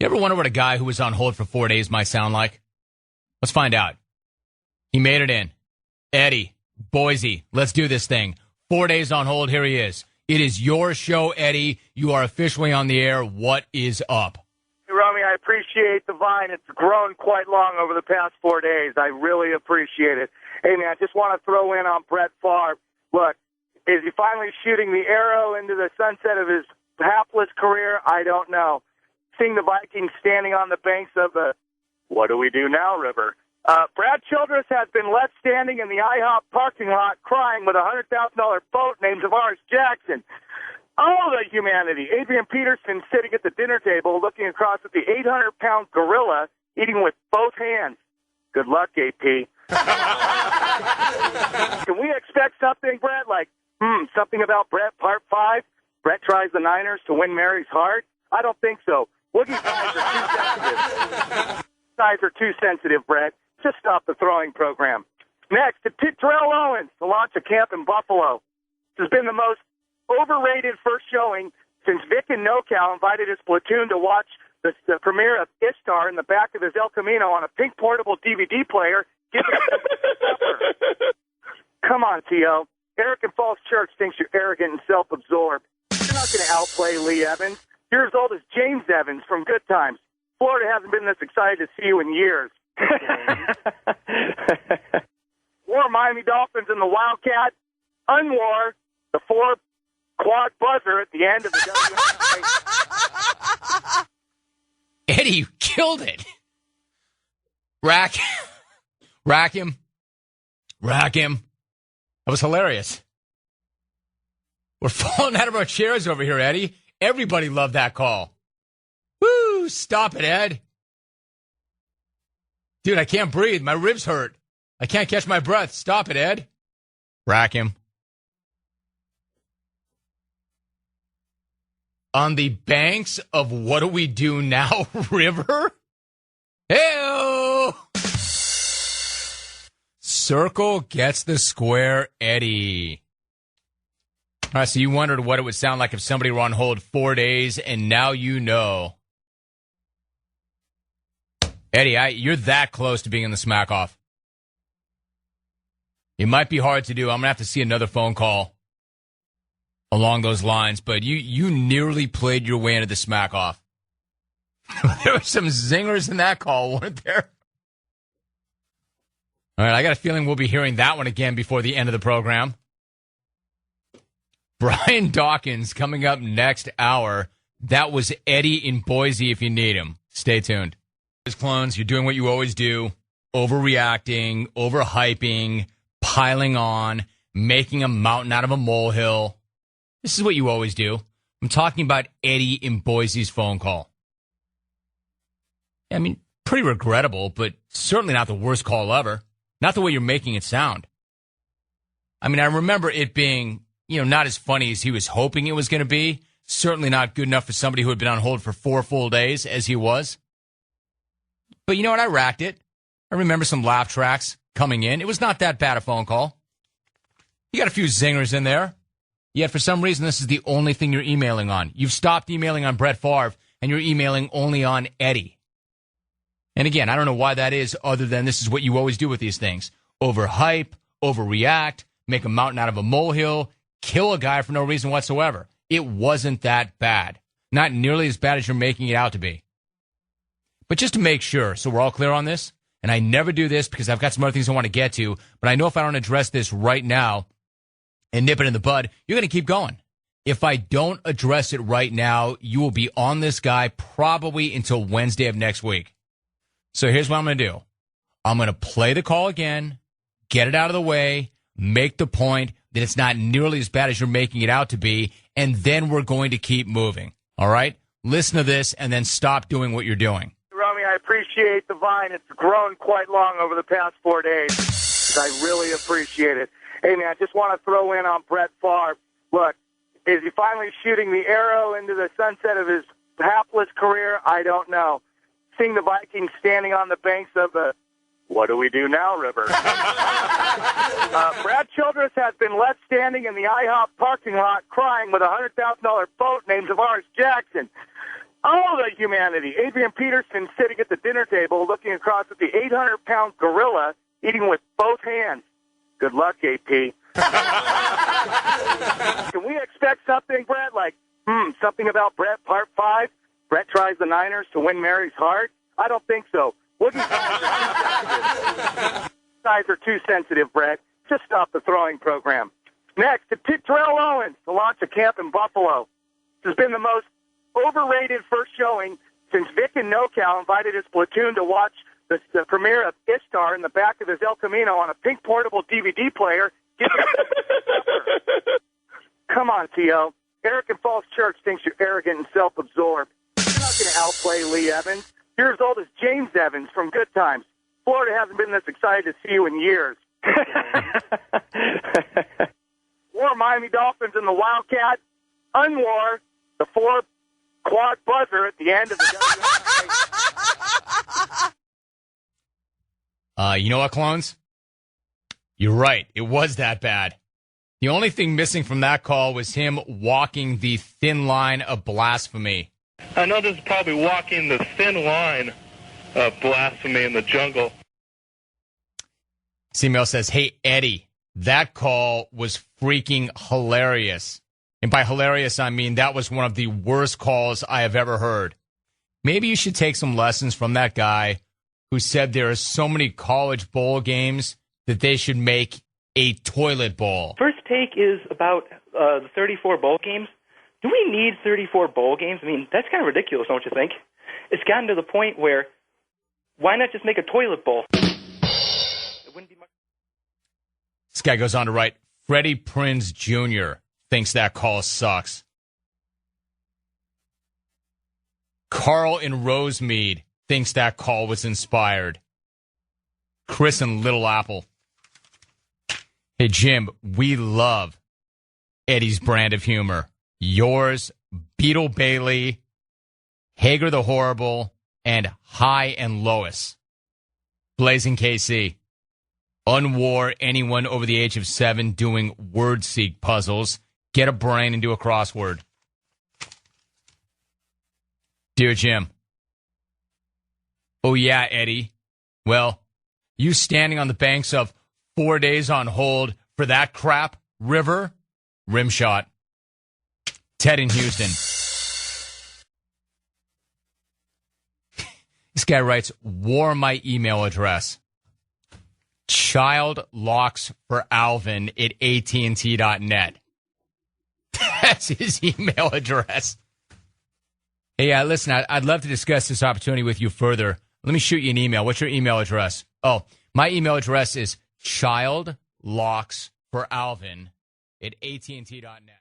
You ever wonder what a guy who was on hold for 4 days might sound like? Let's find out. He made it in. Eddie, Boise, let's do this thing. 4 days on hold, here he is. It is your show, Eddie. You are officially on the air. What is up? Hey, Romy, I appreciate the vine. It's grown quite long over the past 4 days. I really appreciate it. Hey, man, I just want to throw in on Brett Favre. Look, is he finally shooting the arrow into the sunset of his hapless career? I don't know. Seeing the Vikings standing on the banks of the what do we do now river. Brad Childress has been left standing in the IHOP parking lot crying with a $100,000 boat named Tavares Jackson. Oh, the humanity. Adrian Peterson sitting at the dinner table looking across at the 800-pound gorilla eating with both hands. Good luck, AP. Can we expect something, Brett, like, something about Brett Part 5? Brett tries the Niners to win Mary's heart? I don't think so. Woogie's eyes are too sensitive. Eyes are too sensitive, Brett. Just stop the throwing program. Next, to Terrell Owens to launch a camp in Buffalo. This has been the most overrated first showing since Vic and NoCal invited his platoon to watch the premiere of Ishtar in the back of his El Camino on a pink portable DVD player. Come on, T.O. Eric in Falls Church thinks you're arrogant and self-absorbed. You're not going to outplay Lee Evans. You're as old as James Evans from Good Times. Florida hasn't been this excited to see you in years. War Miami Dolphins and the Wildcat. Unwar the 4-quad buzzer at the end of the WNBA. Eddie, you killed it. Rack him. That was hilarious. We're falling out of our chairs over here, Eddie. Everybody loved that call. Woo! Stop it, Ed. Dude, I can't breathe. My ribs hurt. I can't catch my breath. Stop it, Ed. Rack him. On the banks of what do we do now, river? Hey-o! Circle gets the square, Eddie. All right, so you wondered what it would sound like if somebody were on hold 4 days, and now you know. Eddie, you're that close to being in the smack off. It might be hard to do. I'm going to have to see another phone call along those lines, but you nearly played your way into the smack off. There were some zingers in that call, weren't there? All right, I got a feeling we'll be hearing that one again before the end of the program. Brian Dawkins coming up next hour. That was Eddie in Boise if you need him. Stay tuned. Clones, you're doing what you always do. Overreacting, overhyping, piling on, making a mountain out of a molehill. This is what you always do. I'm talking about Eddie in Boise's phone call. I mean, pretty regrettable, but certainly not the worst call ever. Not the way you're making it sound. I mean, I remember it being, not as funny as he was hoping it was going to be. Certainly not good enough for somebody who had been on hold for 4 full days as he was. But you know what? I racked it. I remember some laugh tracks coming in. It was not that bad a phone call. You got a few zingers in there. Yet for some reason, this is the only thing you're emailing on. You've stopped emailing on Brett Favre, and you're emailing only on Eddie. And again, I don't know why that is, other than this is what you always do with these things. Overhype, overreact, make a mountain out of a molehill, kill a guy for no reason whatsoever. It wasn't that bad. Not nearly as bad as you're making it out to be. But just to make sure, so we're all clear on this, and I never do this because I've got some other things I want to get to, but I know if I don't address this right now and nip it in the bud, you're going to keep going. If I don't address it right now, you will be on this guy probably until Wednesday of next week. So here's what I'm going to do. I'm going to play the call again, get it out of the way, make the point that it's not nearly as bad as you're making it out to be, and then we're going to keep moving. All right? Listen to this and then stop doing what you're doing. Romy, I appreciate the vine. It's grown quite long over the past 4 days. I really appreciate it. Hey, man, I just want to throw in on Brett Favre. Look, is he finally shooting the arrow into the sunset of his hapless career? I don't know. Seeing the Vikings standing on the banks of the what do we do now river. Brad Childress has been left standing in the IHOP parking lot crying with a $100,000 boat named Tavares Jackson. all the humanity. Adrian Peterson sitting at the dinner table looking across at the 800-pound gorilla eating with both hands. Good luck, AP. Can we expect something, Brett, like, something about Brett Part 5? Brett tries the Niners to win Mary's heart? I don't think so. Wooden guys are too sensitive, Brett. Just stop the throwing program. Next, to Terrell Owens to launch a camp in Buffalo. This has been the most overrated first showing since Vic and NoCal invited his platoon to watch the premiere of Ishtar in the back of his El Camino on a pink portable DVD player. Come on, T.O. Eric in Falls Church thinks you're arrogant and self-absorbed. You're not going to outplay Lee Evans. You're as old as James Evans from Good Times. Florida hasn't been this excited to see you in years. War Miami Dolphins and the Wildcat. Unwar the 4-quad buzzer at the end of the You know what, clones? You're right. It was that bad. The only thing missing from that call was him walking the thin line of blasphemy. I know this is probably walking the thin line of blasphemy in the jungle. C-Mail says, hey, Eddie, that call was freaking hilarious. And by hilarious, I mean that was one of the worst calls I have ever heard. Maybe you should take some lessons from that guy who said there are so many college bowl games that they should make a toilet bowl. First take is about the 34 bowl games. Do we need 34 bowl games? I mean, that's kind of ridiculous, don't you think? It's gotten to the point where, why not just make a toilet bowl? It wouldn't be much. This guy goes on to write, Freddie Prinze Jr. thinks that call sucks. Carl in Rosemead thinks that call was inspired. Chris in Little Apple. Hey, Jim, we love Eddie's brand of humor. Yours, Beetle Bailey, Hager the Horrible, and High and Lois. Blazing KC. Unwar anyone over the age of 7 doing word seek puzzles. Get a brain and do a crossword. Dear Jim. Oh, yeah, Eddie. Well, you standing on the banks of 4 days on hold for that crap river? Rim shot. Ted in Houston. This guy writes, war my email address. childlocks4alvin@AT&T.net. That's his email address. Hey, listen, I'd love to discuss this opportunity with you further. Let me shoot you an email. What's your email address? Oh, my email address is childlocks4alvin@AT&T.net.